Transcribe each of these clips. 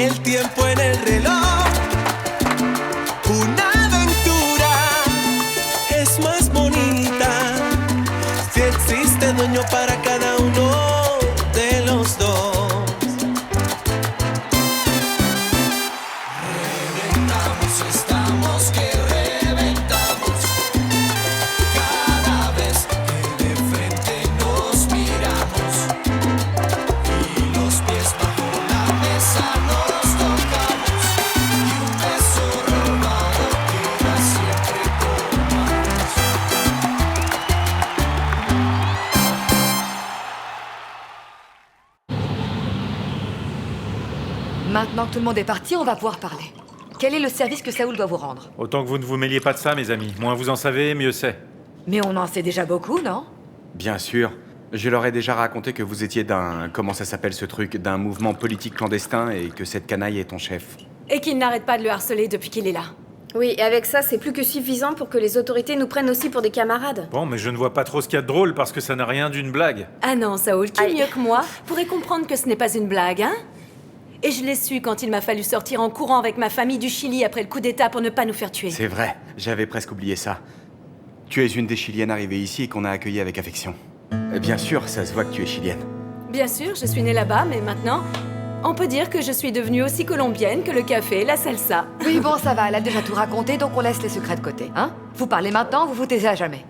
el tiempo en el reloj. Una aventura es más bonita si existe dueño para cada uno de los dos. Reventamos, estamos que reventamos. Cada vez que de frente nos miramos y los pies bajo la mesa nos tocamos y un beso robado queda siempre por manos. Maintenant que tout le monde est parti, on va pouvoir parler. Quel est le service que Saoul doit vous rendre? Autant que vous ne vous mêliez pas de ça, mes amis. Moins vous en savez, mieux c'est. Mais on en sait déjà beaucoup, non? Bien sûr. Je leur ai déjà raconté que vous étiez d'un... Comment ça s'appelle ce truc? D'un mouvement politique clandestin et que cette canaille est ton chef. Et qu'il n'arrête pas de le harceler depuis qu'il est là. Oui, et avec ça, c'est plus que suffisant pour que les autorités nous prennent aussi pour des camarades. Bon, mais je ne vois pas trop ce qu'il y a de drôle parce que ça n'a rien d'une blague. Ah non, Saoul, qui Aïe. mieux que moi pourrait comprendre que ce n'est pas une blague, hein? Et je l'ai su quand il m'a fallu sortir en courant avec ma famille du Chili après le coup d'État pour ne pas nous faire tuer. C'est vrai, j'avais presque oublié ça. Tu es une des Chiliennes arrivées ici et qu'on a accueillie avec affection. Bien sûr, ça se voit que tu es chilienne. Bien sûr, je suis née là-bas, mais maintenant, on peut dire que je suis devenue aussi colombienne que le café, la salsa. Oui, bon, ça va, elle a déjà tout raconté, donc on laisse les secrets de côté, hein? Vous parlez maintenant, vous vous taisez à jamais.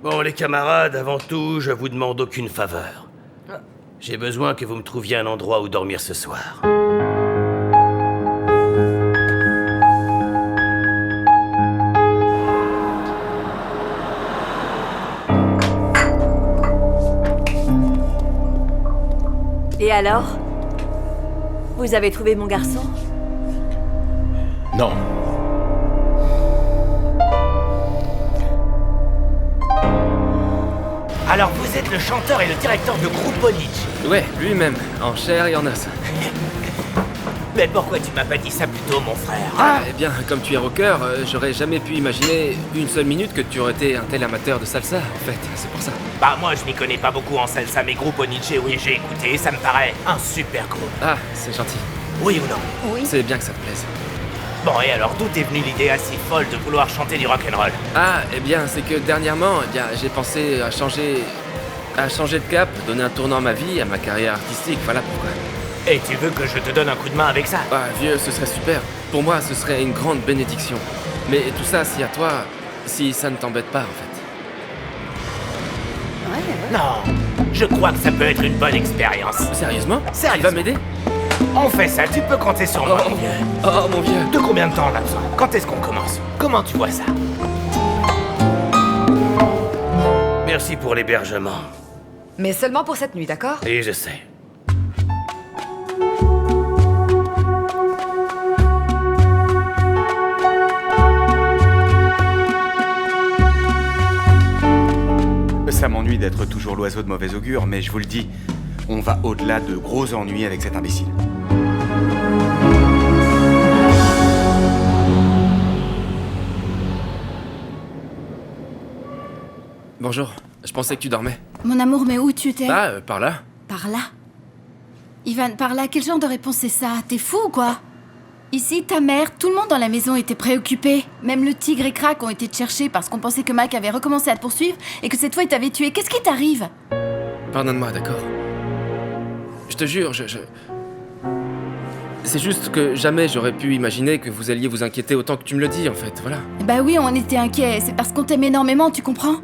Bon, les camarades, avant tout, je vous demande aucune faveur. J'ai besoin que vous me trouviez un endroit où dormir ce soir. Et alors? Vous avez trouvé mon garçon? Non. Alors vous êtes le chanteur et le directeur de Grupo Nietzsche. Ouais, lui-même, en chair et en os. Mais pourquoi tu m'as pas dit ça plus tôt, mon frère? Ah, eh bien, comme tu es rocker, j'aurais jamais pu imaginer une seule minute que tu aurais été un tel amateur de salsa, en fait, c'est pour ça. Bah moi je m'y connais pas beaucoup en salsa, mais Grupo Nietzsche, oui j'ai écouté, ça me paraît un super groupe. Ah, c'est gentil. Oui ou non? Oui. C'est bien que ça te plaise. Bon et alors d'où t'es venue l'idée assez folle de vouloir chanter du rock'n'roll? Ah, eh bien, c'est que dernièrement, eh bien, j'ai pensé à changer de cap, donner un tournant à ma vie, à ma carrière artistique, voilà pourquoi. Et tu veux que je te donne un coup de main avec ça? Ah, vieux, ce serait super. Pour moi, ce serait une grande bénédiction. Mais tout ça, si à toi, si ça ne t'embête pas, en fait. Non, je crois que ça peut être une bonne expérience. Sérieusement? Sérieusement. Tu vas m'aider? On fait ça, tu peux compter sur moi, mon vieux. Oh, mon vieux. De combien de temps on a besoin? Quand est-ce qu'on commence? Comment tu vois ça? Merci pour l'hébergement. Mais seulement pour cette nuit, d'accord? Et je sais. Ça m'ennuie d'être toujours l'oiseau de mauvais augure, mais je vous le dis, on va au-delà de gros ennuis avec cet imbécile. Bonjour, je pensais que tu dormais. Mon amour, mais où tu étais? Ah, par là. Par là? Ivan, par là, quel genre de réponse c'est ça? T'es fou ou quoi? Ici, ta mère, tout le monde dans la maison était préoccupé. Même le tigre et Crack ont été te chercher parce qu'on pensait que Mac avait recommencé à te poursuivre et que cette fois il t'avait tué. Qu'est-ce qui t'arrive? Pardonne-moi, d'accord? Je te jure, c'est juste que jamais j'aurais pu imaginer que vous alliez vous inquiéter autant que tu me le dis, en fait, voilà. Bah oui, on était inquiets. C'est parce qu'on t'aime énormément, tu comprends?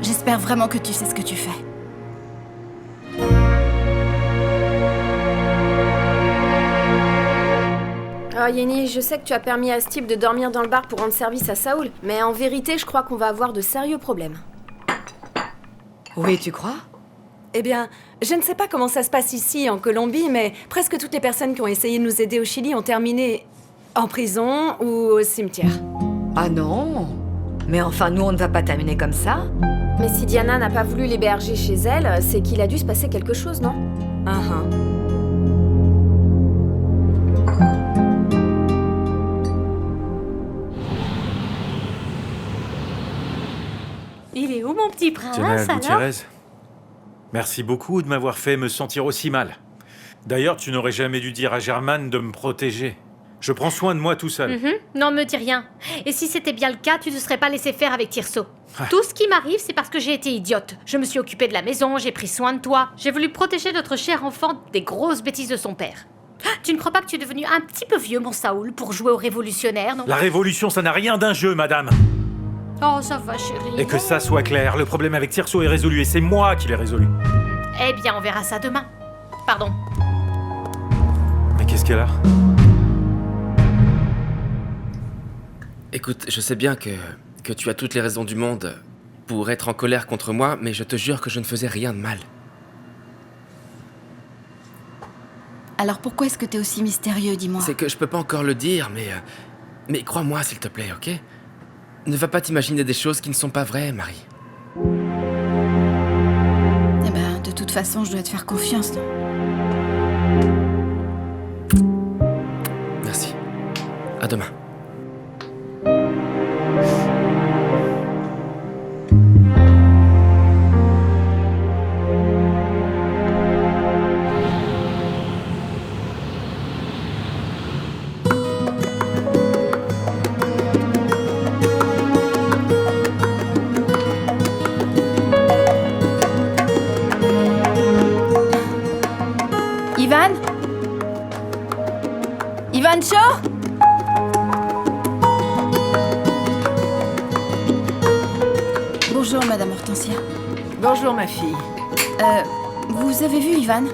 J'espère vraiment que tu sais ce que tu fais. Ah, Yenny, je sais que tu as permis à ce type de dormir dans le bar pour rendre service à Saoul, mais en vérité, je crois qu'on va avoir de sérieux problèmes. Oui, tu crois? Eh bien, je ne sais pas comment ça se passe ici, en Colombie, mais presque toutes les personnes qui ont essayé de nous aider au Chili ont terminé en prison ou au cimetière. Ah non? Mais enfin, nous, on ne va pas terminer comme ça. Mais si Diana n'a pas voulu l'héberger chez elle, c'est qu'il a dû se passer quelque chose, non? Ah ah. Il est où mon petit prince Tiens, alors? Gutiérrez, merci beaucoup de m'avoir fait me sentir aussi mal. D'ailleurs, tu n'aurais jamais dû dire à Germaine de me protéger. Je prends soin de moi tout seul. Non, me dis rien. Et si c'était bien le cas, tu ne serais pas laissé faire avec Tirso. Tout ce qui m'arrive, c'est parce que j'ai été idiote. Je me suis occupée de la maison, j'ai pris soin de toi. J'ai voulu protéger notre cher enfant des grosses bêtises de son père. Tu ne crois pas que tu es devenu un petit peu vieux, mon Saoul, pour jouer aux révolutionnaires, non? La révolution, ça n'a rien d'un jeu, madame. Oh, ça va, chérie. Et que ça soit clair, le problème avec Tirso est résolu et c'est moi qui l'ai résolu. Eh bien, on verra ça demain. Pardon. Mais qu'est-ce qu'elle a? Écoute, je sais bien que tu as toutes les raisons du monde pour être en colère contre moi, mais je te jure que je ne faisais rien de mal. Alors pourquoi est-ce que t'es aussi mystérieux, dis-moi? C'est que je peux pas encore le dire, mais crois-moi, s'il te plaît, ok? Ne va pas t'imaginer des choses qui ne sont pas vraies, Marie. Eh ben, de toute façon, je dois te faire confiance, non? Merci. À demain. Ivan? Ivan Shaw? Bonjour, Madame Hortensia. Bonjour, ma fille. Vous avez vu Ivan?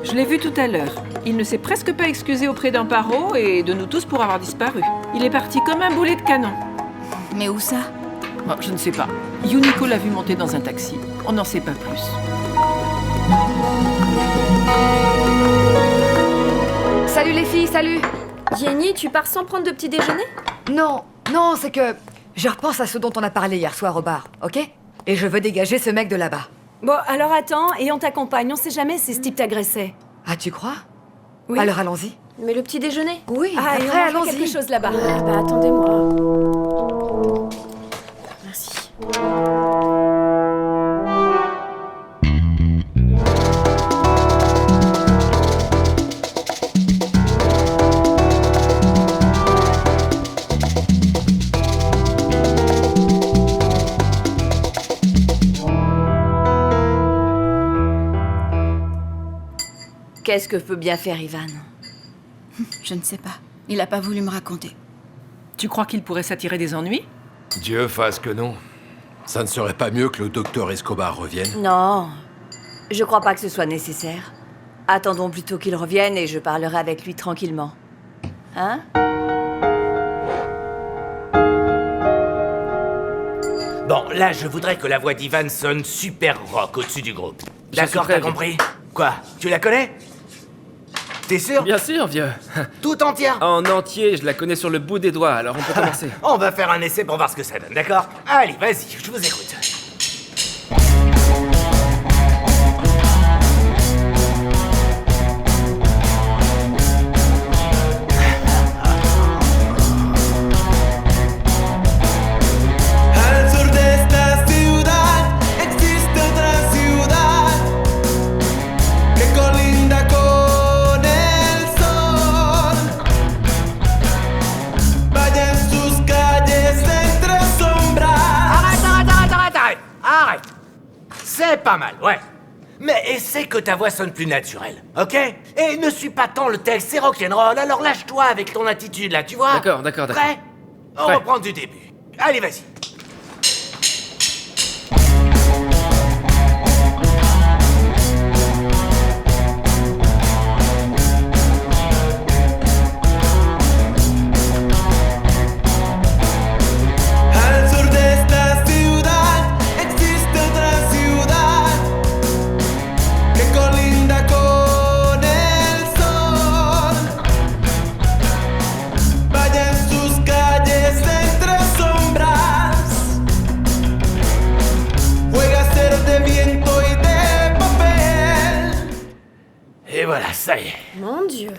Je l'ai vu tout à l'heure. Il ne s'est presque pas excusé auprès d'Amparo et de nous tous pour avoir disparu. Il est parti comme un boulet de canon. Mais où ça? Bon, je ne sais pas. Yuniko l'a vu monter dans un taxi. On n'en sait pas plus. Salut les filles, salut. Jenny, tu pars sans prendre de petit déjeuner? Non, c'est que je repense à ce dont on a parlé hier soir au bar, ok? Et je veux dégager ce mec de là-bas. Bon, alors attends, et on t'accompagne. On sait jamais si ce type t'agressait. Ah, tu crois? Oui. Alors allons-y. Mais le petit déjeuner? Oui, Ah, et on après mange quelque allons-y. chose là-bas. Ah, bah attendez-moi. Merci. Qu'est-ce que peut bien faire Ivan? Je ne sais pas. Il a pas voulu me raconter. Tu crois qu'il pourrait s'attirer des ennuis? Dieu fasse que non. Ça ne serait pas mieux que le docteur Escobar revienne? Non, je crois pas que ce soit nécessaire. Attendons plutôt qu'il revienne et je parlerai avec lui tranquillement. Hein? Bon, là, je voudrais que la voix d'Ivan sonne super rock au-dessus du groupe. Je suis D'accord, prêt, t'as vieux. compris? Quoi? Tu la connais? T'es sûr? Bien sûr, vieux. Tout entière? En entier, je la connais sur le bout des doigts, alors on peut commencer. On va faire un essai pour voir ce que ça donne, d'accord? Allez, vas-y, je vous écoute. Al sur de esta ciudad existe otra ciudad que colinda con el sol. Vaya en sus calles entre sombras. Arrête! C'est pas mal, ouais. Mais essaie que ta voix sonne plus naturelle, ok? Et ne suis pas tant le texte, c'est rock'n'roll, alors lâche-toi avec ton attitude là, tu vois? D'accord. Prêt? On Prêt. reprend du début. Allez, vas-y. Al sur de esta ciudad existe otra ciudad que colinda con el sol. Vaya en sus calles entre sombras. Juega a ser de viento y de papel. Et voilà, ça y est. Mon Dieu.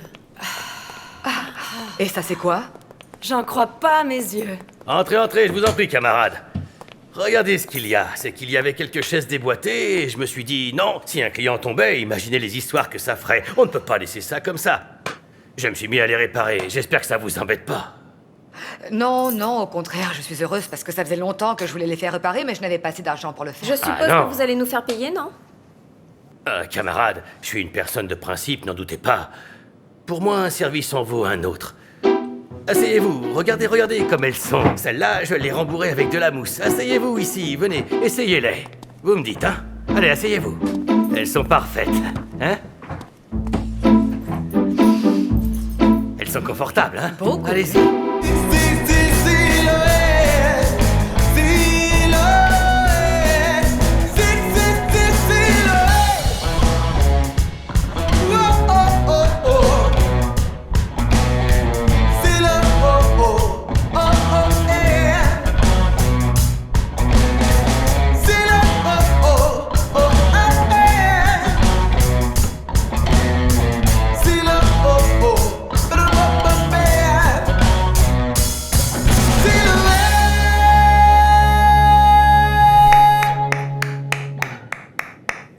Et ça c'est quoi? J'en crois pas à mes yeux. Entrez, je vous en prie, camarades. Regardez ce qu'il y a. C'est qu'il y avait quelques chaises déboîtées et je me suis dit, non, si un client tombait, imaginez les histoires que ça ferait. On ne peut pas laisser ça comme ça. Je me suis mis à les réparer. J'espère que ça vous embête pas. Non, non, au contraire, je suis heureuse parce que ça faisait longtemps que je voulais les faire réparer, mais je n'avais pas assez d'argent pour le faire. Je suppose non. que vous allez nous faire payer, non? Camarade, je suis une personne de principe, n'en doutez pas. Pour moi, un service en vaut un autre. Asseyez-vous, regardez comme elles sont. Celles-là, je les rembourrai avec de la mousse. Asseyez-vous ici, venez, essayez-les. Vous me dites, hein? Allez, asseyez-vous. Elles sont parfaites, hein? Elles sont confortables, hein? Beaucoup. Allez-y.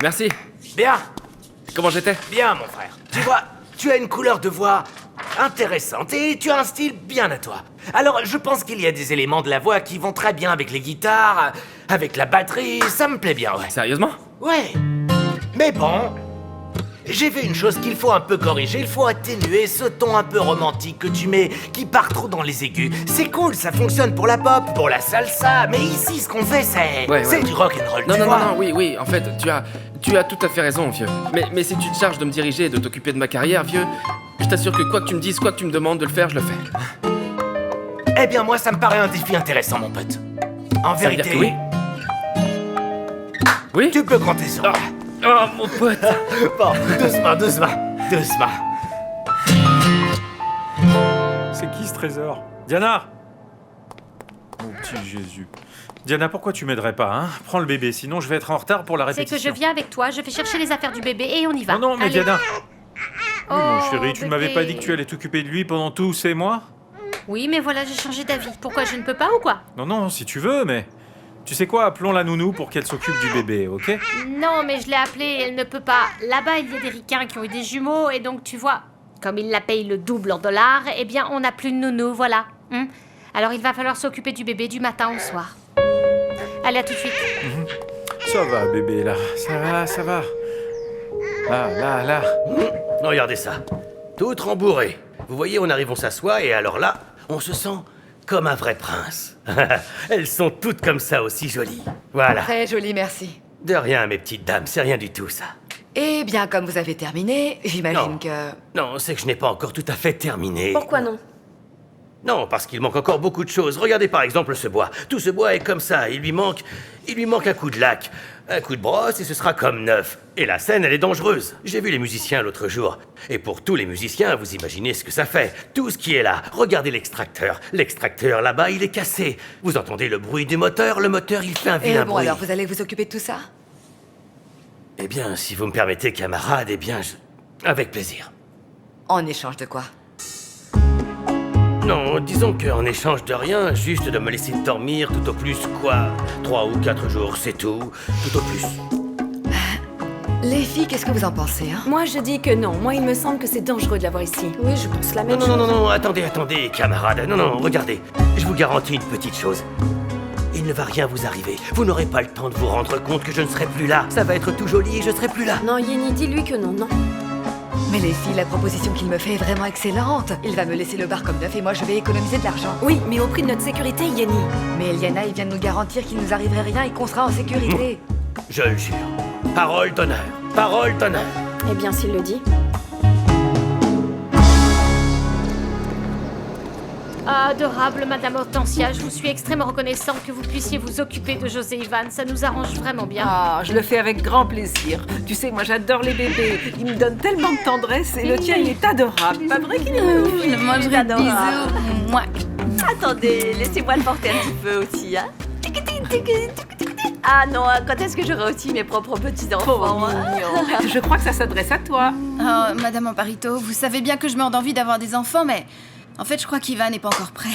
Merci. Bien, Comment j'étais? bien, mon frère. Tu vois, tu as une couleur de voix intéressante et tu as un style bien à toi. Alors, je pense qu'il y a des éléments de la voix qui vont très bien avec les guitares, avec la batterie, ça me plaît bien, ouais. Sérieusement? Ouais. Mais bon, j'ai vu une chose qu'il faut un peu corriger, il faut atténuer ce ton un peu romantique que tu mets, qui part trop dans les aigus. C'est cool, ça fonctionne pour la pop, pour la salsa, mais ici, ce qu'on fait, c'est du rock'n'roll, tu vois. Non, oui, en fait, tu as tout à fait raison, vieux. Mais si tu te charges de me diriger et de t'occuper de ma carrière, vieux, je t'assure que quoi que tu me dises, quoi que tu me demandes de le faire, je le fais. Eh bien, moi, ça me paraît un défi intéressant, mon pote. En Ça veut dire vérité, que oui? Oui? tu peux compter sur moi. Oh, mon pote! Bon, doucement. C'est qui ce trésor? Diana! Mon petit Jésus. Diana, pourquoi tu m'aiderais pas, hein? Prends le bébé, sinon je vais être en retard pour la C'est répétition. que je viens avec toi, je vais chercher les affaires du bébé et on y va. Non, mais Allez. Diana! Oui, mon Oh, chéri, tu ne m'avais bébé. pas dit que tu allais t'occuper de lui pendant tous ces mois? Oui, mais voilà, j'ai changé d'avis. Pourquoi je ne peux pas ou quoi? Non, si tu veux, mais... Tu sais quoi, appelons la nounou pour qu'elle s'occupe du bébé, ok? Non, mais je l'ai appelée, elle ne peut pas. Là-bas, il y a des ricains qui ont eu des jumeaux et donc tu vois, comme ils la payent le double en dollars, eh bien on n'a plus de nounou, voilà. Alors il va falloir s'occuper du bébé du matin au soir. Allez, à tout de suite. Ça va, bébé, là. Ça va. Là. Regardez ça. Toutes rembourrées. Vous voyez, on arrive, on s'assoit, et alors là, on se sent comme un vrai prince. Elles sont toutes comme ça, aussi jolies. Voilà. Très joli, merci. De rien, mes petites dames, c'est rien du tout, ça. Eh bien, comme vous avez terminé, j'imagine Non. que... Non, c'est que je n'ai pas encore tout à fait terminé. Pourquoi non? Non, parce qu'il manque encore beaucoup de choses. Regardez par exemple ce bois. Tout ce bois est comme ça. Il lui manque un coup de lac, un coup de brosse et ce sera comme neuf. Et la scène, elle est dangereuse. J'ai vu les musiciens l'autre jour. Et pour tous les musiciens, vous imaginez ce que ça fait. Tout ce qui est là. Regardez l'extracteur. L'extracteur là-bas, il est cassé. Vous entendez le bruit du moteur. Le moteur, il fait un Et vilain bon, bruit. alors, vous allez vous occuper de tout ça? Eh bien, si vous me permettez, camarade, eh bien, avec plaisir. En échange de quoi? Non, disons qu'en échange de rien, juste de me laisser dormir tout au plus, quoi, 3 ou 4 jours, c'est tout au plus. Les filles, qu'est-ce que vous en pensez, hein? Moi, je dis que non. Moi, il me semble que c'est dangereux de l'avoir ici. Oui, je pense la même Non, chose. non, attendez, camarade. Non, regardez, je vous garantis une petite chose. Il ne va rien vous arriver. Vous n'aurez pas le temps de vous rendre compte que je ne serai plus là. Ça va être tout joli et je serai plus là. Non, Yenny, dis-lui que non. Mais les filles, la proposition qu'il me fait est vraiment excellente. Il va me laisser le bar comme neuf et moi je vais économiser de l'argent. Oui, mais au prix de notre sécurité, Yenny. Mais Eliana, il vient de nous garantir qu'il nous arriverait rien et qu'on sera en sécurité. Je le jure. Parole d'honneur. Parole d'honneur. Eh bien, s'il le dit. Adorable Madame Hortensia, je vous suis extrêmement reconnaissante que vous puissiez vous occuper de José Ivan. Ça nous arrange vraiment bien. Ah, je le fais avec grand plaisir. Tu sais, moi j'adore les bébés. Ils me donnent tellement de tendresse et le tien il est adorable. Pas vrai qu'il est magnifique? Je le mangerai de bisous. Moi. Attendez, laissez-moi le porter un petit peu aussi, hein. Ah non, quand est-ce que j'aurai aussi mes propres petits-enfants, hein? Je crois que ça s'adresse à toi. Oh, Madame Amparito, vous savez bien que je meurs d'envie d'avoir des enfants, mais en fait, je crois qu'Ivan n'est pas encore prêt.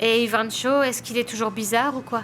Et Ivan Cho, est-ce qu'il est toujours bizarre ou quoi?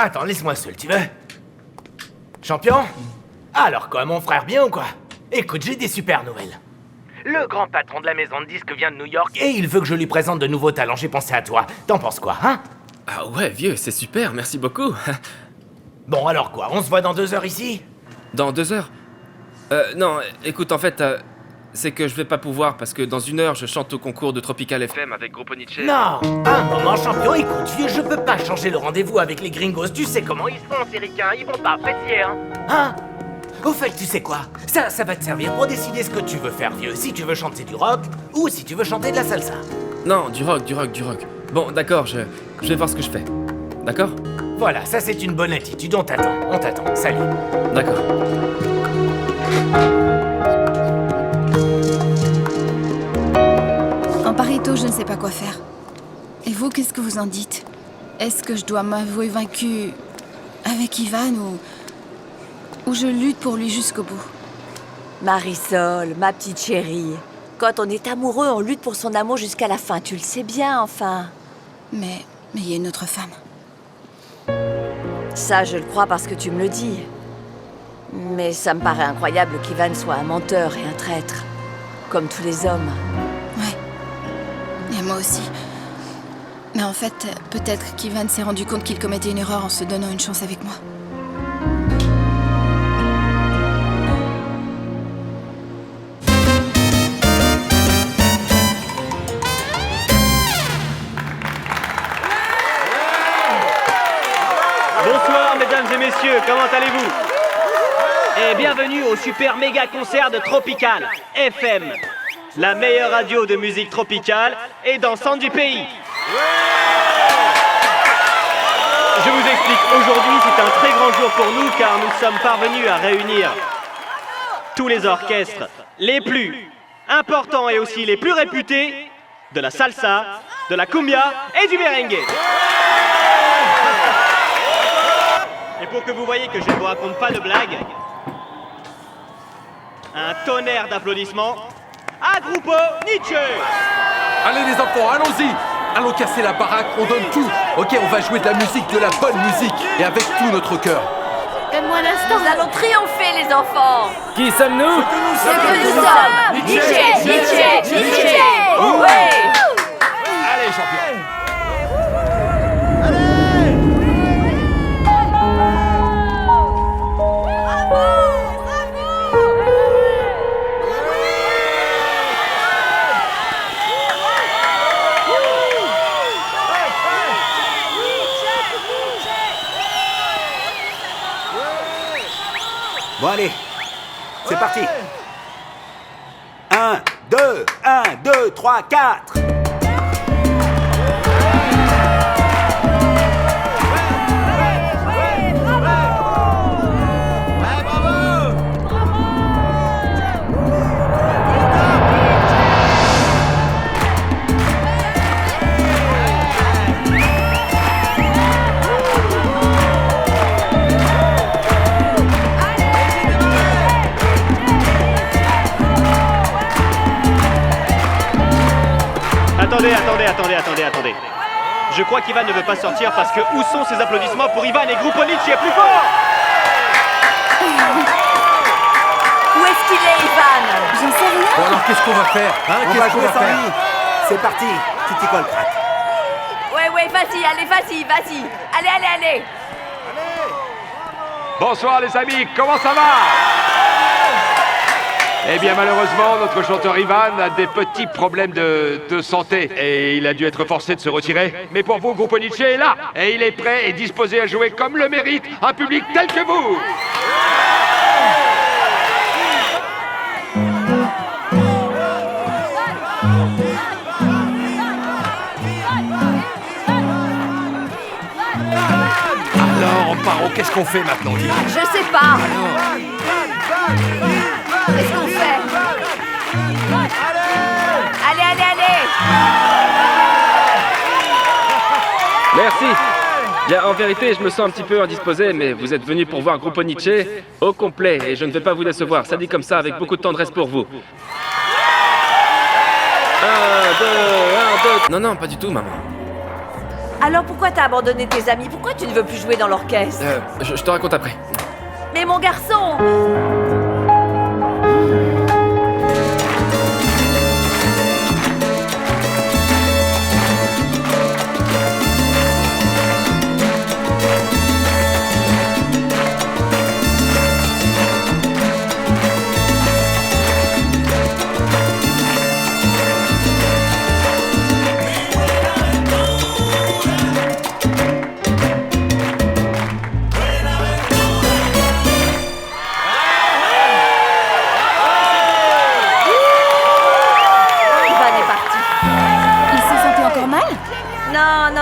Attends, laisse-moi seul, tu veux? Champion? Alors quoi, mon frère, bien ou quoi? Écoute, j'ai des super nouvelles. Le grand patron de la maison de disques vient de New York et il veut que je lui présente de nouveaux talents. J'ai pensé à toi. T'en penses quoi, hein? Ah ouais, vieux, c'est super, merci beaucoup. Bon, alors quoi? On se voit dans 2 heures ici? Dans 2 heures? Non, écoute, en fait, c'est que je vais pas pouvoir parce que dans 1 heure, je chante au concours de Tropical FM avec Grupo Nietzsche. Non! Un moment, champion, écoute, vieux, je peux pas changer le rendez-vous avec les gringos. Tu sais comment ils sont, ces ricains. Ils vont pas apprécier, hein? Hein? Au fait, tu sais quoi? Ça va te servir pour décider ce que tu veux faire, vieux. Si tu veux chanter du rock ou si tu veux chanter de la salsa. Non, du rock. Bon, d'accord, je vais voir ce que je fais. D'accord? Voilà, ça c'est une bonne attitude. On t'attend. Salut. D'accord. En pareil tôt, je ne sais pas quoi faire. Et vous, qu'est-ce que vous en dites? Est-ce que je dois m'avouer vaincue avec Ivan ou je lutte pour lui jusqu'au bout? Marisol, ma petite chérie, quand on est amoureux, on lutte pour son amour jusqu'à la fin. Tu le sais bien, enfin. Mais il y a une autre femme. Ça, je le crois parce que tu me le dis. Mais ça me paraît incroyable qu'Ivan soit un menteur et un traître. Comme tous les hommes. Ouais. Et moi aussi. Mais en fait, peut-être qu'Ivan s'est rendu compte qu'il commettait une erreur en se donnant une chance avec moi. Bonsoir mesdames et messieurs, comment allez-vous? Et bienvenue au super méga concert de Tropical FM, la meilleure radio de musique tropicale et dansante du pays. Je vous explique, aujourd'hui c'est un très grand jour pour nous car nous sommes parvenus à réunir tous les orchestres les plus importants et aussi les plus réputés de la salsa, de la cumbia et du merengue. Et pour que vous voyez que je ne vous raconte pas de blagues, un tonnerre d'applaudissements à Grupo Nietzsche. Allez les enfants, allons-y. Allons casser la baraque, on donne tout. Ok, on va jouer de la musique, de la bonne musique, et avec tout notre cœur. Donne-moi l'instant. Nous allons triompher, les enfants. Qui sommes-nous? Ce que nous sommes. Nietzsche. Ouais. Allez, champion. Bon allez, c'est parti. 1, 2, 3, 4. Attendez. Je crois qu'Ivan ne veut pas sortir parce que où sont ces applaudissements pour Ivan et Grupo Nietzsche plus fort? Où est-ce qu'il est, Ivan? J'en sais rien. Bon alors qu'est-ce qu'on va faire, hein? On Qu'est-ce va qu'on jouer va sans faire? lui. C'est parti, tu t'y colles, crack. Ouais, vas-y. Allez. Bonsoir les amis, comment ça va? Eh bien malheureusement, notre chanteur Ivan a des petits problèmes de santé et il a dû être forcé de se retirer. Mais pour vous, Grupo Nietzsche est là et il est prêt et disposé à jouer comme le mérite un public tel que vous. Alors, Paro, qu'est-ce qu'on fait maintenant, dis-moi? Je sais pas. Qu'est-ce qu'on fait? Allez. Merci. Bien, en vérité, je me sens un petit peu indisposé, mais vous êtes venus pour voir Grupo Nietzsche au complet et je ne vais pas vous décevoir. Ça dit comme ça avec beaucoup de tendresse pour vous. 1, 2, 1, 2. Non, pas du tout, maman. Alors pourquoi t'as abandonné tes amis? Pourquoi tu ne veux plus jouer dans l'orchestre? Je te raconte après. Mais mon garçon!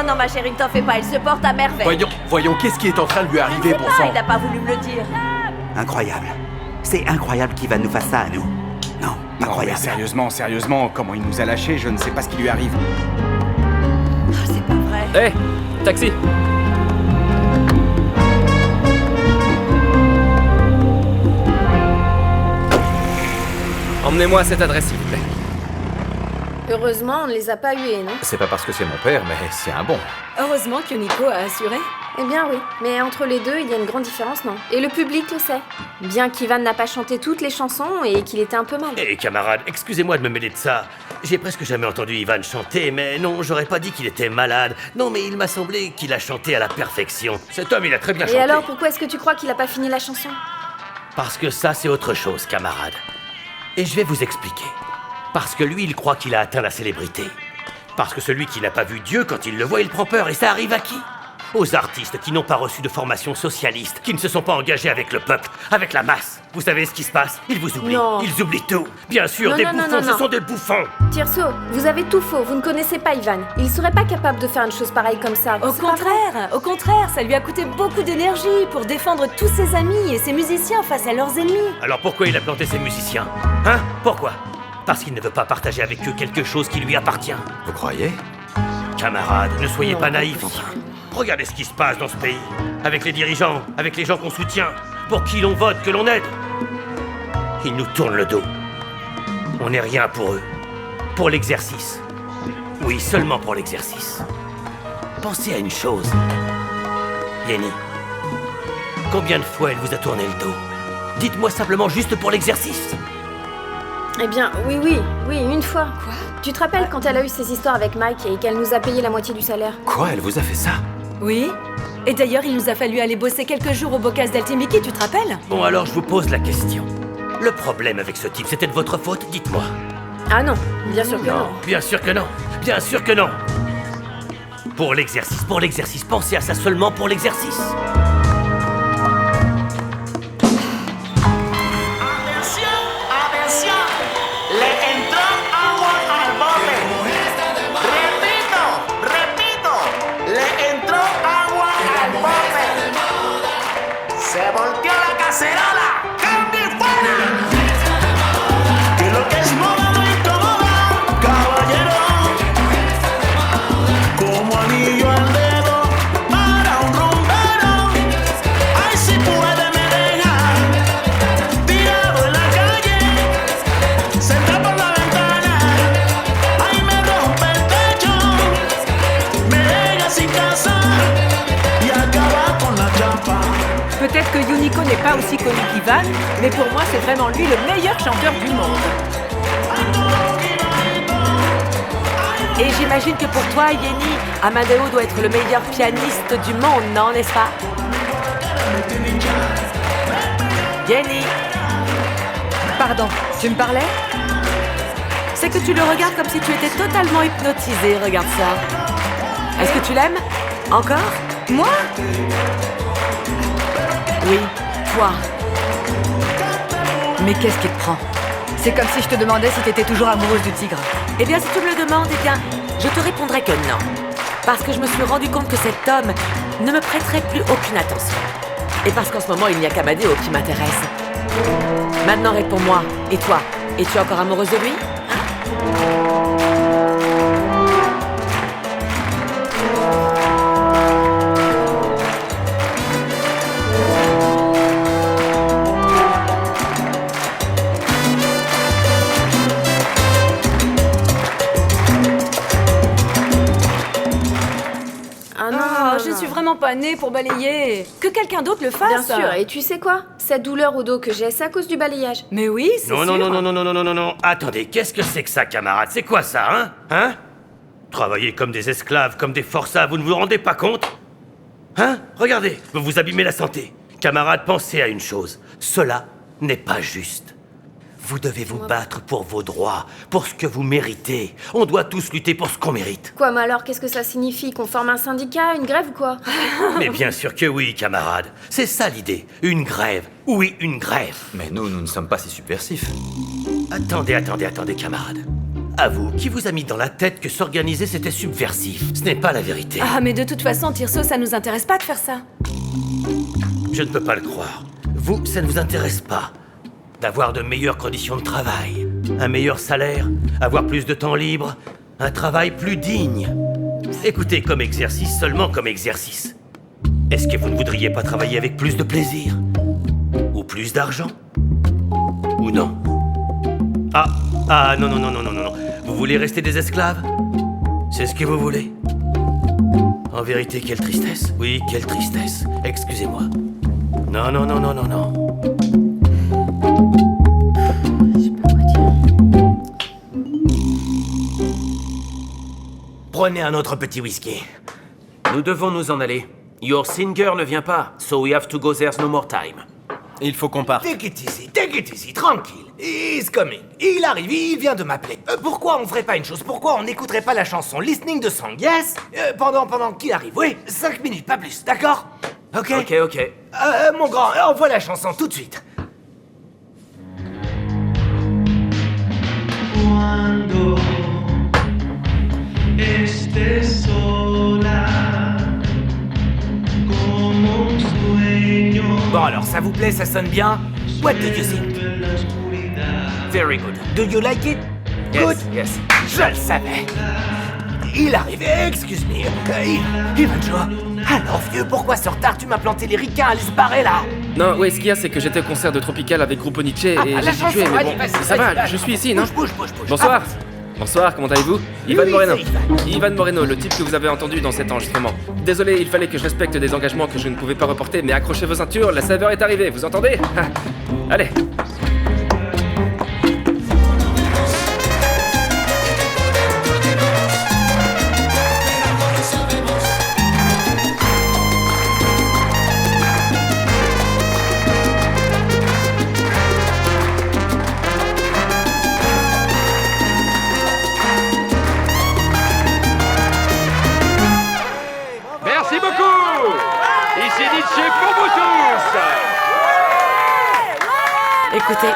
Non, ma chérie, ne t'en fais pas, elle se porte à merveille. Voyons, qu'est-ce qui est en train de lui arriver, bon sang? Il n'a pas voulu me le dire. Incroyable. C'est incroyable qu'Ivan nous fasse ça à nous. Non, incroyable. Non, mais sérieusement, comment il nous a lâchés? Je ne sais pas ce qui lui arrive. Oh, c'est pas vrai. Hé, taxi. Emmenez-moi à cette adresse, s'il vous plaît. Heureusement, on ne les a pas hués, non? C'est pas parce que c'est mon père, mais c'est un bon. Heureusement que Nico a assuré. Eh bien oui, mais entre les deux, il y a une grande différence, non? Et le public le sait. Bien qu'Ivan n'a pas chanté toutes les chansons et qu'il était un peu mal. Hé, camarade, excusez-moi de me mêler de ça. J'ai presque jamais entendu Ivan chanter, mais non, j'aurais pas dit qu'il était malade. Non, mais il m'a semblé qu'il a chanté à la perfection. Cet homme, il a très bien chanté. Et alors, pourquoi est-ce que tu crois qu'il a pas fini la chanson? Parce que ça, c'est autre chose, camarade. Et je vais vous expliquer. Parce que lui, il croit qu'il a atteint la célébrité. Parce que celui qui n'a pas vu Dieu, quand il le voit, il prend peur. Et ça arrive à qui? Aux artistes qui n'ont pas reçu de formation socialiste, qui ne se sont pas engagés avec le peuple, avec la masse. Vous savez ce qui se passe? Ils vous oublient. Non. Ils oublient tout. Bien sûr, Non, des non, non, bouffons, non, non. ce sont des bouffons. Tirso, vous avez tout faux. Vous ne connaissez pas Ivan. Il serait pas capable de faire une chose pareille comme ça. Au contraire, ça lui a coûté beaucoup d'énergie pour défendre tous ses amis et ses musiciens face à leurs ennemis. Alors pourquoi il a planté ses musiciens? Hein? Pourquoi? Parce qu'il ne veut pas partager avec eux quelque chose qui lui appartient. Vous croyez? Camarades, ne soyez pas naïfs, enfin. Regardez ce qui se passe dans ce pays. Avec les dirigeants, avec les gens qu'on soutient, pour qui l'on vote, que l'on aide. Ils nous tournent le dos. On n'est rien pour eux. Pour l'exercice. Oui, seulement pour l'exercice. Pensez à une chose. Yenny, combien de fois elle vous a tourné le dos? Dites-moi simplement juste pour l'exercice. Eh bien, oui, une fois. Quoi? Tu te rappelles quand elle a eu ces histoires avec Mike et qu'elle nous a payé la moitié du salaire? Quoi? Elle vous a fait ça? Oui. Et d'ailleurs, il nous a fallu aller bosser quelques jours au Bocas d'Altimiki, tu te rappelles? Bon, alors je vous pose la question. Le problème avec ce type, c'était de votre faute? Dites-moi. Ah non, bien sûr que non. Bien sûr que non. Bien sûr que non. Pour l'exercice, pensez à ça seulement pour l'exercice. Se volteó la cacerola, cambio y fuera. Que lo que es moda no incomoda, caballero. Como anillo al dedo para un rumbero. Ay, si puede me deja tirado en la calle, sentado por la ventana. Ay, me rompe el techo, me deja sin casa y acaba con la chapa. Peut-être que Yuniko n'est pas aussi connu qu'Ivan, mais pour moi, c'est vraiment lui le meilleur chanteur du monde. Et j'imagine que pour toi, Yenny, Amadeo doit être le meilleur pianiste du monde, non, n'est-ce pas? Yenny! Pardon, tu me parlais? C'est que tu le regardes comme si tu étais totalement hypnotisé, regarde ça. Est-ce que tu l'aimes? Encore? Moi? Oui, toi. Mais qu'est-ce qui te prend? C'est comme si je te demandais si t'étais toujours amoureuse du tigre. Eh bien, si tu me le demandes, eh bien, je te répondrai que non. Parce que je me suis rendu compte que cet homme ne me prêterait plus aucune attention. Et parce qu'en ce moment, il n'y a qu'Amadeo qui m'intéresse. Maintenant, réponds-moi. Et toi? Es-tu encore amoureuse de lui? vraiment pas né pour balayer. Que quelqu'un d'autre le fasse. Bien sûr, et tu sais quoi? Cette douleur au dos que j'ai, c'est à cause du balayage. Mais oui, c'est sûr. Non. Attendez, qu'est-ce que c'est que ça, camarade? C'est quoi ça, hein? Hein? Travailler comme des esclaves, comme des forçats, vous ne vous rendez pas compte? Hein? Regardez, vous vous abîmez la santé. Camarade, pensez à une chose. Cela n'est pas juste. Vous devez vous battre pour vos droits, pour ce que vous méritez. On doit tous lutter pour ce qu'on mérite. Quoi, mais alors qu'est-ce que ça signifie? Qu'on forme un syndicat, une grève ou quoi? Mais bien sûr que oui, camarade. C'est ça l'idée. Une grève. Oui, une grève. Mais nous ne sommes pas si subversifs. Attendez, camarade. À vous, qui vous a mis dans la tête que s'organiser c'était subversif? Ce n'est pas la vérité. Ah, mais de toute façon, Tirso, ça nous intéresse pas de faire ça. Je ne peux pas le croire. Vous, ça ne vous intéresse pas d'avoir de meilleures conditions de travail, un meilleur salaire, avoir plus de temps libre, un travail plus digne. Écoutez, comme exercice, seulement comme exercice. Est-ce que vous ne voudriez pas travailler avec plus de plaisir? Ou plus d'argent? Ou non? Non. Vous voulez rester des esclaves? C'est ce que vous voulez? En vérité, quelle tristesse. Oui, quelle tristesse. Excusez-moi. Non. Prenez un autre petit whisky. Nous devons nous en aller. Your singer ne vient pas, so we have to go, there's no more time. Il faut qu'on parte. Take it easy, tranquille. He's coming. Il arrive, il vient de m'appeler. Pourquoi on ferait pas une chose? Pourquoi on n'écouterait pas la chanson Listening de Song, yes? Pendant qu'il arrive, oui, 5 minutes, pas plus, d'accord? Ok. Mon grand, envoie la chanson tout de suite. Cuando estés sola, como un sueño. Bon alors, ça vous plaît, ça sonne bien? What do you think? Very good. Do you like it? Good? Yes. Je le savais. Il arrive, excuse me. Il va jouer. Alors vieux, pourquoi ce retard? Tu m'as planté les ricains à l'esbarrer là. Non, ouais, ce qu'il y a, c'est que j'étais au concert de Tropical avec Gruppo Nietzsche et la j'ai chanson, tué, mais allez, bon, vas-y, ça va, vas-y. je suis ici, non? Bouge. Bonsoir. Bonsoir, comment allez-vous? Ivan Oui, Moreno. c'est Ivan Moreno, le type que vous avez entendu dans cet enregistrement. Désolé, il fallait que je respecte des engagements que je ne pouvais pas reporter, mais accrochez vos ceintures, la saveur est arrivée, vous entendez? Allez. Merci beaucoup. Ici Nietzsche pour vous tous. Écoutez,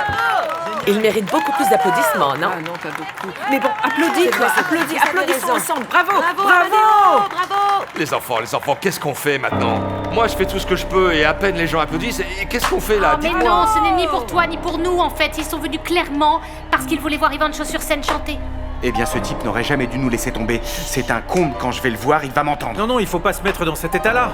il mérite beaucoup plus d'applaudissements, non? Ah non, pas beaucoup. Mais bon, applaudis, C'est toi, vrai, applaudis, vous avez applaudissons raison. ensemble. Bravo. Bravo. Les enfants, qu'est-ce qu'on fait maintenant? Moi, je fais tout ce que je peux et à peine les gens applaudissent. Et qu'est-ce qu'on fait là? Oh, mais Dites-moi. non, ce n'est ni pour toi ni pour nous en fait. Ils sont venus clairement parce qu'ils voulaient voir Ivancho sur scène chanter. Eh bien, ce type n'aurait jamais dû nous laisser tomber. C'est un comble, quand je vais le voir, il va m'entendre. Non, il faut pas se mettre dans cet état-là.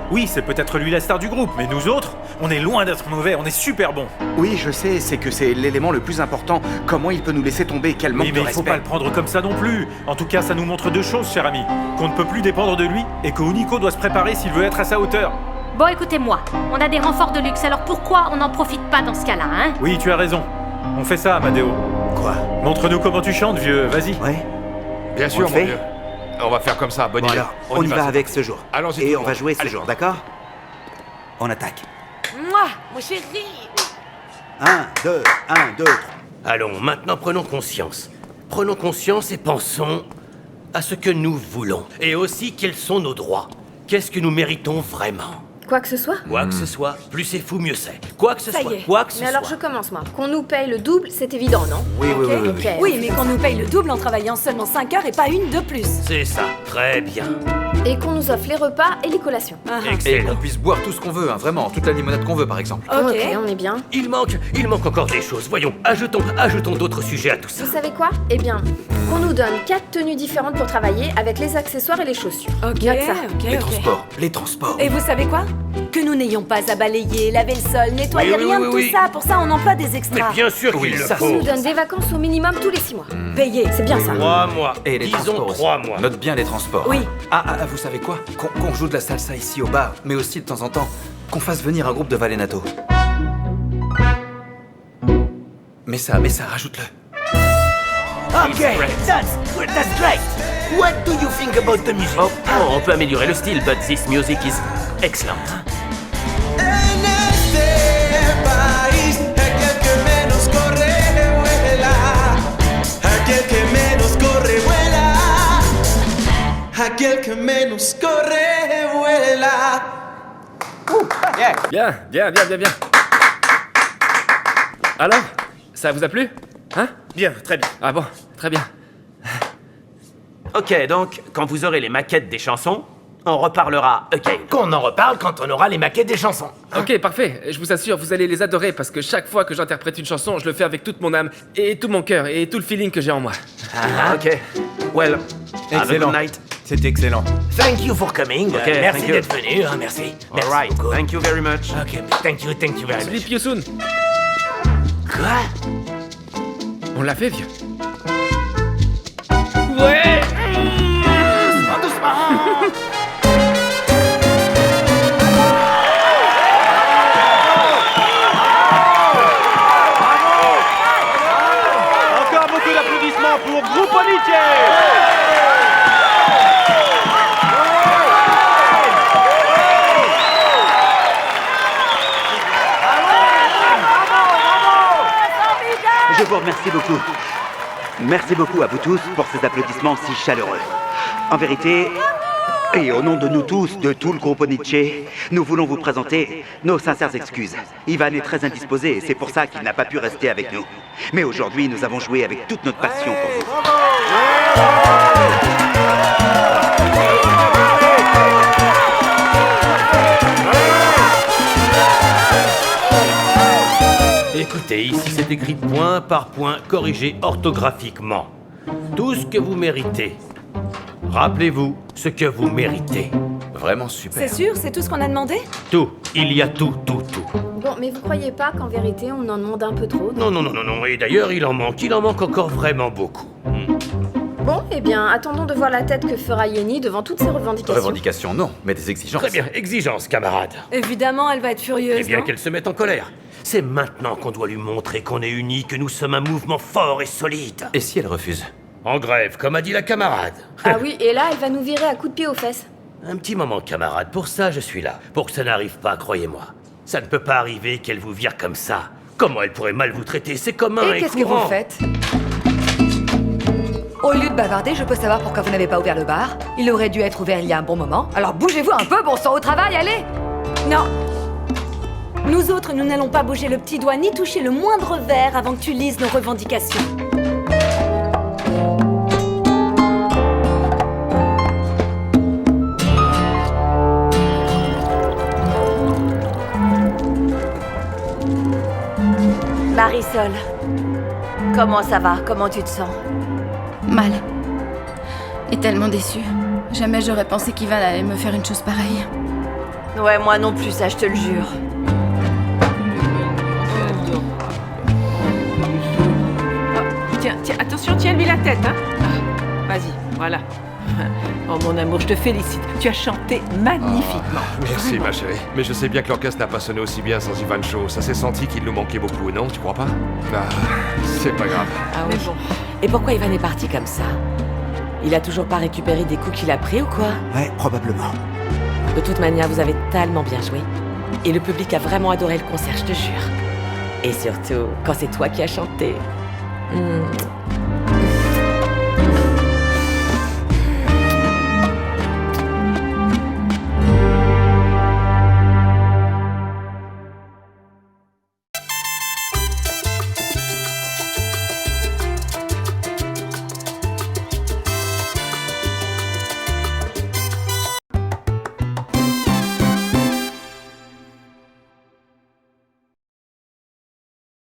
Oui, c'est peut-être lui la star du groupe, mais nous autres, on est loin d'être mauvais, on est super bons. Oui, je sais, c'est que c'est l'élément le plus important. Comment il peut nous laisser tomber? Quel manque Oui, de mais il respect. faut pas le prendre comme ça non plus. En tout cas, ça nous montre deux choses, cher ami. Qu'on ne peut plus dépendre de lui, et que Unico doit se préparer s'il veut être à sa hauteur. Bon, écoutez-moi, on a des renforts de luxe, alors pourquoi on n'en profite pas dans ce cas-là, hein? Oui, tu as raison. On fait ça, Amadeo. Quoi? Montre-nous comment tu chantes, vieux, vas-y. Ouais. Bien On sûr, le mon fait vieux. On va faire comme ça, bonne Bon idée. alors, on y va avec ce jour. Allons-y. Et tout on le va monde. jouer ce Allez. jour, d'accord? On attaque. Moi, mon chéri. 1, 2, 3. Allons, maintenant prenons conscience. Prenons conscience et pensons à ce que nous voulons. Et aussi quels sont nos droits. Qu'est-ce que nous méritons vraiment? Quoi que ce soit? Quoi que ce soit, plus c'est fou, mieux c'est. Quoi que ce Ça soit, y est. quoi que ce Mais alors soit. je commence moi. Qu'on nous paye le double, c'est évident, non? Oui. Ok. Oui, mais qu'on nous paye le double en travaillant seulement 5 heures et pas une de plus. C'est ça, très bien. Et qu'on nous offre les repas et les collations. Et Excellent. qu'on puisse boire tout ce qu'on veut, hein, vraiment, toute la limonade qu'on veut par exemple. Ok, on est bien. Il manque encore des choses. Voyons, ajoutons d'autres sujets à tout ça. Vous savez quoi? Eh bien, qu'on nous donne 4 tenues différentes pour travailler avec les accessoires et les chaussures. Ok, Bien que ça. Les transports. Et vous savez quoi? Que nous n'ayons pas à balayer, laver le sol, nettoyer, rien de tout ça. Pour ça, on emploie des extras. Mais bien sûr qu'il le On faut. nous donne des vacances au minimum tous les 6 mois. Payé, c'est bien ça. 3 mois. Et les Disons transports aussi. 3 mois. Note bien les transports. Oui. Vous savez quoi? Qu'on joue de la salsa ici au bar, mais aussi de temps en temps, qu'on fasse venir un groupe de Vallenato. Mais ça, rajoute-le. Ok, that's great. What do you think about the music? Oh, on peut améliorer le style, but this music is excellent. En este país, aquel que menos corre, vuela. Aquel que menos corre, vuela. Aquel que menos corre, vuela. Bien. Alors, ça vous a plu? Hein? Bien, très bien. Ah bon, très bien. Ok, donc, quand vous aurez les maquettes des chansons, on reparlera again. Qu'on en reparle quand on aura les maquettes des chansons. Ok, parfait. Je vous assure, vous allez les adorer parce que chaque fois que j'interprète une chanson, je le fais avec toute mon âme et tout mon cœur et tout le feeling que j'ai en moi. Ok. Well, have a good night. C'est excellent. Thank you for coming. Ok, merci thank you. d'être venu. Hein, merci. Merci Alright, beaucoup. thank you very much. Ok, thank you very much. Sleep you soon. Quoi? On l'a fait, vieux. Ouais. Doucement. Encore beaucoup d'applaudissements pour Grupo Niche. Je vous remercie beaucoup. Merci beaucoup à vous tous pour ces applaudissements si chaleureux. En vérité, et au nom de nous tous, de tout le groupe Nietzsche, nous voulons vous présenter nos sincères excuses. Ivan est très indisposé et c'est pour ça qu'il n'a pas pu rester avec nous. Mais aujourd'hui, nous avons joué avec toute notre passion pour vous. Écoutez, ici c'est écrit point par point, corrigé orthographiquement. Tout ce que vous méritez. Rappelez-vous ce que vous méritez. Vraiment super. C'est sûr, c'est tout ce qu'on a demandé? Tout. Il y a tout. Bon, mais vous croyez pas qu'en vérité, on en demande un peu trop? Non. Et d'ailleurs, il en manque encore vraiment beaucoup. Bon, eh bien, attendons de voir la tête que fera Yenny devant toutes ces revendications. Revendications, non, mais des exigences. Très bien, exigence, camarade. Évidemment, elle va être furieuse. Eh bien non? qu'elle se mette en colère. C'est maintenant qu'on doit lui montrer qu'on est unis, que nous sommes un mouvement fort et solide. Et si elle refuse? En grève, comme a dit la camarade. Ah oui, et là, elle va nous virer à coups de pied aux fesses. Un petit moment, camarade, pour ça je suis là. Pour que ça n'arrive pas, croyez-moi. Ça ne peut pas arriver qu'elle vous vire comme ça. Comment elle pourrait mal vous traiter? C'est commun et qu'est-ce que courant. vous faites? Au lieu de bavarder, je peux savoir pourquoi vous n'avez pas ouvert le bar. Il aurait dû être ouvert il y a un bon moment. Alors bougez-vous un peu, bon sang au travail, allez! Non. Nous autres, nous n'allons pas bouger le petit doigt ni toucher le moindre verre avant que tu lises nos revendications. Marisol, comment ça va? Comment tu te sens? Mal. Et tellement déçue. Jamais j'aurais pensé qu'Ivan allait me faire une chose pareille. Ouais, moi non plus, ça je te le jure. Tiens, attention, tiens-lui la tête, hein. Vas-y, voilà. Oh mon amour, je te félicite. Tu as chanté magnifiquement. Merci ma chérie. Mais je sais bien que l'orchestre n'a pas sonné aussi bien sans Ivan Shaw. Ça s'est senti qu'il nous manquait beaucoup, non? Tu crois pas? Ah, c'est pas grave. Ah oui. Bon. Et pourquoi Ivan est parti comme ça? Il a toujours pas récupéré des coups qu'il a pris ou quoi? Ouais, probablement. De toute manière, vous avez tellement bien joué. Et le public a vraiment adoré le concert, je te jure. Et surtout, quand c'est toi qui as chanté.